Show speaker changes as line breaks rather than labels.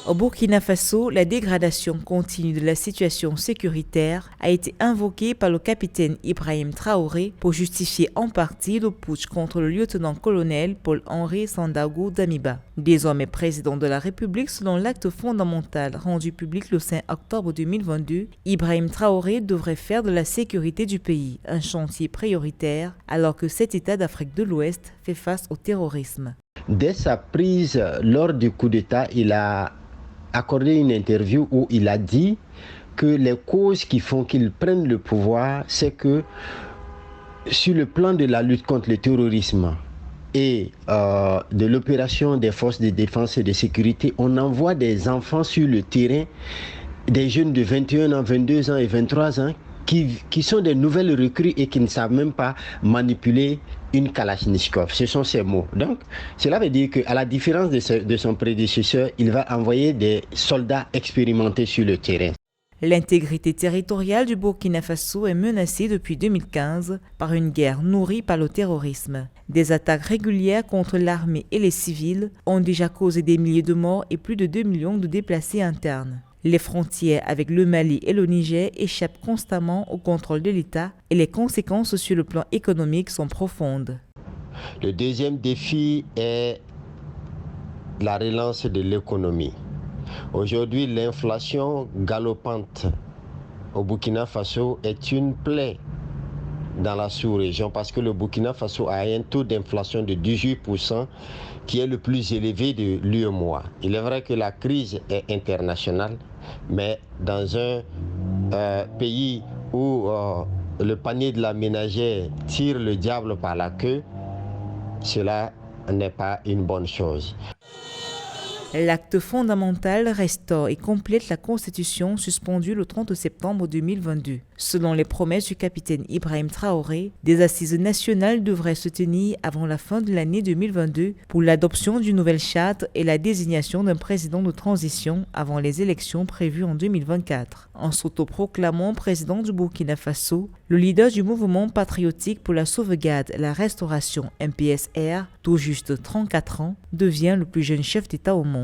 Au Burkina Faso, la dégradation continue de la situation sécuritaire a été invoquée par le capitaine Ibrahim Traoré pour justifier en partie le putsch contre le lieutenant-colonel Paul-Henri Sandaogo Damiba. Désormais président de la République selon l'acte fondamental rendu public le 5 octobre 2022, Ibrahim Traoré devrait faire de la sécurité du pays un chantier prioritaire alors que cet État d'Afrique de l'Ouest fait face au terrorisme.
Dès sa prise lors du coup d'État, il a accordé une interview où il a dit que les causes qui font qu'il prenne le pouvoir, c'est que sur le plan de la lutte contre le terrorisme et de l'opération des forces de défense et de sécurité, on envoie des enfants sur le terrain, des jeunes de 21 ans, 22 ans et 23 ans qui sont des nouvelles recrues et qui ne savent même pas manipuler une Kalachnikov. Ce sont ces mots. Donc, cela veut dire qu'à la différence de son prédécesseur, il va envoyer des soldats expérimentés sur le terrain.
L'intégrité territoriale du Burkina Faso est menacée depuis 2015 par une guerre nourrie par le terrorisme. Des attaques régulières contre l'armée et les civils ont déjà causé des milliers de morts et plus de 2 millions de déplacés internes. Les frontières avec le Mali et le Niger échappent constamment au contrôle de l'État et les conséquences sur le plan économique sont profondes.
Le deuxième défi est la relance de l'économie. Aujourd'hui, l'inflation galopante au Burkina Faso est une plaie dans la sous-région parce que le Burkina Faso a un taux d'inflation de 18% qui est le plus élevé de l'UEMOA. Il est vrai que la crise est internationale, mais dans un pays où le panier de la ménagère tire le diable par la queue, cela n'est pas une bonne chose.
L'acte fondamental restaure et complète la Constitution suspendue le 30 septembre 2022. Selon les promesses du capitaine Ibrahim Traoré, des assises nationales devraient se tenir avant la fin de l'année 2022 pour l'adoption d'une nouvelle charte et la désignation d'un président de transition avant les élections prévues en 2024. En s'autoproclamant président du Burkina Faso, le leader du mouvement patriotique pour la sauvegarde et la restauration MPSR, tout juste 34 ans, devient le plus jeune chef d'État au monde.